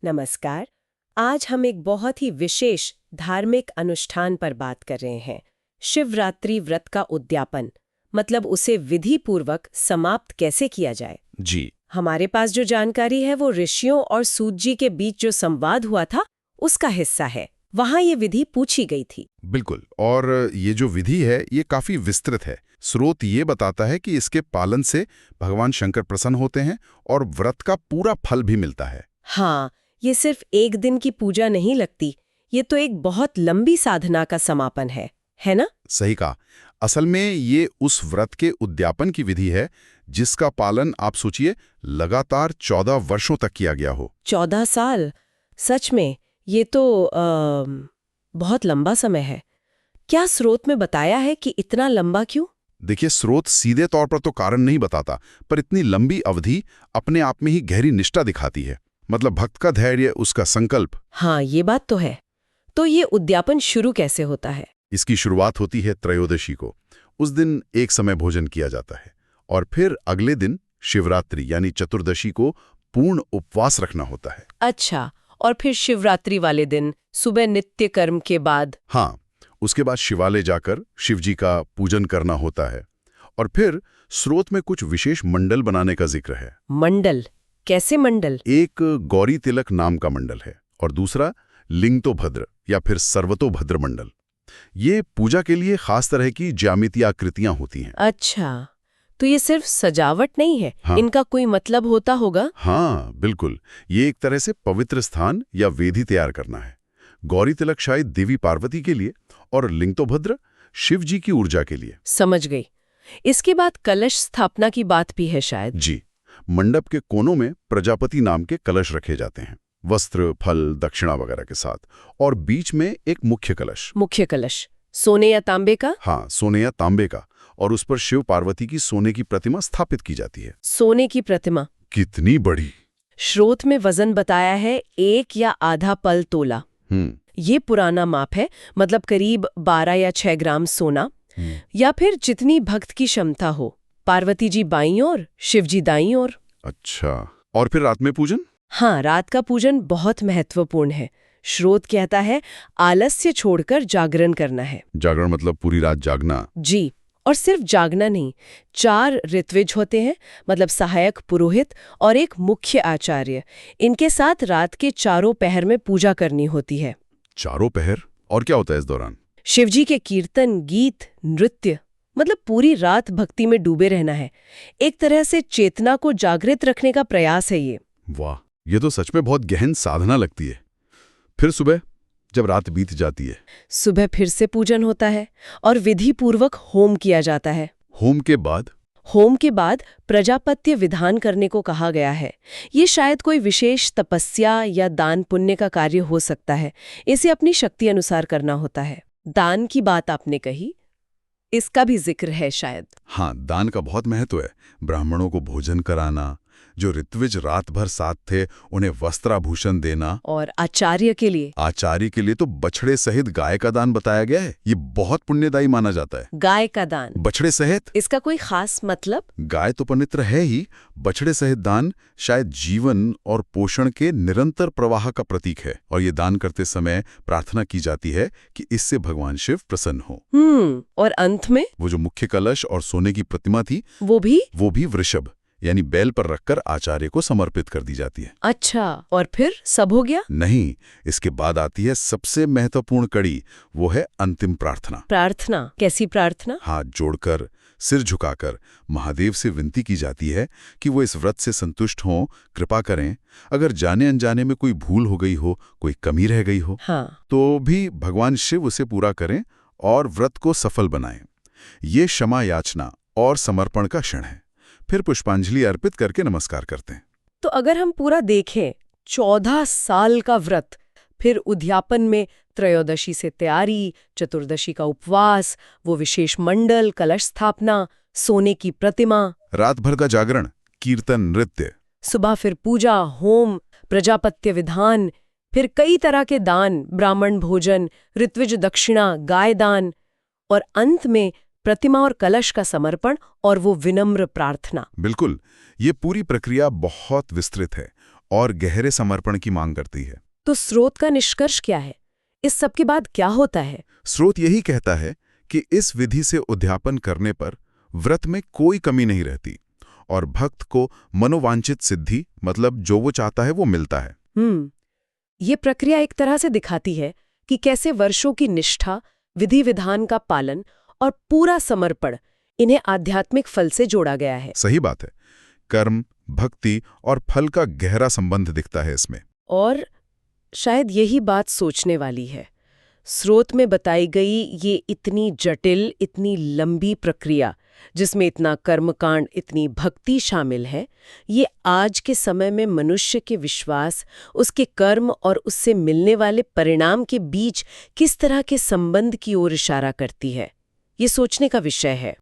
नमस्कार। आज हम एक बहुत ही विशेष धार्मिक अनुष्ठान पर बात कर रहे हैं। शिवरात्रि व्रत का उद्यापन, मतलब उसे विधि पूर्वक समाप्त कैसे किया जाए। जी। हमारे पास जो जानकारी है वो ऋषियों और सूत जी के बीच जो संवाद हुआ था उसका हिस्सा है। वहां ये विधि पूछी गई थी। बिल्कुल। और ये जो विधि है ये काफी विस्तृत है। स्रोत ये बताता है कि इसके पालन से भगवान शंकर प्रसन्न होते हैं और व्रत का पूरा फल भी मिलता है। हाँ, ये सिर्फ एक दिन की पूजा नहीं लगती, ये तो एक बहुत लंबी साधना का समापन है ना? सही कहा। असल में ये उस व्रत के उद्यापन की विधि है जिसका पालन आप सोचिए लगातार 14 वर्षों तक किया गया हो। 14 साल? सच में ये तो बहुत लंबा समय है। क्या स्रोत में बताया है कि इतना लंबा क्यों? देखिए, स्रोत सीधे तौर पर तो कारण नहीं बताता, पर इतनी लंबी अवधि अपने आप में ही गहरी निष्ठा दिखाती है। मतलब भक्त का धैर्य, उसका संकल्प। हाँ, ये बात तो है। तो ये उद्यापन शुरू कैसे होता है? इसकी शुरुआत होती है त्रयोदशी को। उस दिन एक समय भोजन किया जाता है और फिर अगले दिन शिवरात्रि यानी चतुर्दशी को पूर्ण उपवास रखना होता है। अच्छा, और फिर शिवरात्रि वाले दिन सुबह नित्य कर्म के बाद? हाँ, उसके बाद शिवालय जाकर शिवजी का पूजन करना होता है। और फिर स्रोत में कुछ विशेष मंडल बनाने का जिक्र है। मंडल? कैसे मंडल? एक गौरी तिलक नाम का मंडल है और दूसरा लिंगतोभद्र या फिर सर्वतोभद्र मंडल। ये पूजा के लिए खास तरह की ज्यामितीय आकृतियां होती हैं। अच्छा, तो ये सिर्फ सजावट नहीं है। हाँ। इनका कोई मतलब होता होगा? हाँ, बिल्कुल। ये एक तरह से पवित्र स्थान या वेदी तैयार करना है। गौरी तिलक शायद देवी पार्वती के लिए और लिंगतोभद्र शिव जी की ऊर्जा के लिए। समझ गई। इसके बाद कलश स्थापना की बात भी है शायद। जी। मंडप के कोनों में प्रजापति नाम के कलश रखे जाते हैं, वस्त्र, फल, दक्षिणा वगैरह के साथ। और बीच में एक मुख्य कलश। मुख्य कलश सोने या तांबे का? हाँ, सोने या तांबे का। और उस पर शिव पार्वती की सोने की प्रतिमा स्थापित की जाती है। सोने की प्रतिमा? कितनी बड़ी! स्रोत में वजन बताया है 1 या आधा पल तोला। ये पुराना माप है, मतलब करीब 12 या 6 ग्राम सोना। या फिर जितनी भक्त की क्षमता हो। पार्वती जी बाईं ओर, शिव जी दाईं ओर। अच्छा, और फिर रात में पूजन? हाँ, रात का पूजन बहुत महत्वपूर्ण है। स्रोत कहता है आलस्य छोड़कर जागरण करना है। जागरण मतलब पूरी रात जागना? जी, और सिर्फ जागना नहीं, 4 ऋत्विज होते हैं, मतलब सहायक पुरोहित और एक मुख्य आचार्य। इनके साथ रात के चारों पहर में पूजा करनी होती है। चारों पहर? और क्या होता है इस दौरान? शिवजी के कीर्तन, गीत, नृत्य, मतलब पूरी रात भक्ति में डूबे रहना है। एक तरह से चेतना को जागृत रखने का प्रयास है ये। वाह, ये तो सच में बहुत गहन साधना लगती है। फिर सुबह जब रात बीत जाती है, सुबह फिर से पूजन होता है और विधि पूर्वक होम किया जाता है। होम के बाद? होम के बाद प्रजापत्य विधान करने को कहा गया है। ये शायद कोई विशेष तपस्या या दान पुण्य का कार्य हो सकता है। इसे अपनी शक्ति अनुसार करना होता है। दान की बात आपने कही, इसका भी जिक्र है शायद। हाँ, दान का बहुत महत्व है। ब्राह्मणों को भोजन कराना, जो ऋत्विज रात भर साथ थे उन्हें वस्त्राभूषण देना। और आचार्य के लिए? आचार्य के लिए तो बछड़े सहित गाय का दान बताया गया है। ये बहुत पुण्यदायी माना जाता है। गाय का दान? बछड़े सहित? इसका कोई खास मतलब? गाय तो पवित्र है ही, बछड़े सहित दान शायद जीवन और पोषण के निरंतर प्रवाह का प्रतीक है। और ये दान करते समय प्रार्थना की जाती है कि इससे भगवान शिव प्रसन्न हो। और अंत में? वो जो मुख्य कलश और सोने की प्रतिमा थी, वो भी वृषभ यानी बैल पर रखकर आचार्य को समर्पित कर दी जाती है। अच्छा, और फिर सब हो गया? नहीं, इसके बाद आती है सबसे महत्वपूर्ण कड़ी, वो है अंतिम प्रार्थना। प्रार्थना? कैसी प्रार्थना? हाथ जोड़कर, सिर झुकाकर महादेव से विनती की जाती है कि वो इस व्रत से संतुष्ट हों, कृपा करें। अगर जाने अनजाने में कोई भूल हो गई हो, कोई कमी रह गई हो, तो भी भगवान शिव उसे पूरा करें और व्रत को सफल बनाएं। ये क्षमा याचना और समर्पण का क्षण है। फिर पुष्पांजलि अर्पित करके नमस्कार करते हैं। तो अगर हम पूरा देखें, 14 साल का व्रत, फिर उद्यापन में त्रयोदशी से तैयारी, चतुर्दशी का उपवास, वो विशेष मंडल, कलश स्थापना, सोने की प्रतिमा, रात भर का जागरण, कीर्तन, नृत्य, सुबह फिर पूजा, होम, प्रजापत्य विधान, फिर कई तरह के दान, ब्राह्मण भोजन, ऋत्विज दक्षिणा, गाय दान, और अंत में प्रतिमा और कलश का समर्पण और वो विनम्र प्रार्थना। बिल्कुल, ये पूरी प्रक्रिया बहुत विस्तृत है और गहरे समर्पण की मांग करती है। तो स्रोत का निष्कर्ष क्या है? इस सब के बाद क्या होता है? स्रोत यही कहता है कि इस विधि से उद्यापन करने पर व्रत में कोई कमी नहीं रहती और भक्त को मनोवांछित सिद्धि, मतलब जो वो चाहता है, वो मिलता है। ये प्रक्रिया एक तरह से दिखाती है कि कैसे वर्षों की निष्ठा, विधि विधान का पालन और पूरा समर्पण इन्हें आध्यात्मिक फल से जोड़ा गया है। सही बात है। कर्म, भक्ति और फल का गहरा संबंध दिखता है इसमें। और शायद यही बात सोचने वाली है। स्रोत में बताई गई ये इतनी जटिल, इतनी लंबी प्रक्रिया, जिसमें इतना कर्मकांड, इतनी भक्ति शामिल है, ये आज के समय में मनुष्य के विश्वास, उसके कर्म और उससे मिलने वाले परिणाम के बीच किस तरह के संबंध की ओर इशारा करती है, ये सोचने का विषय है।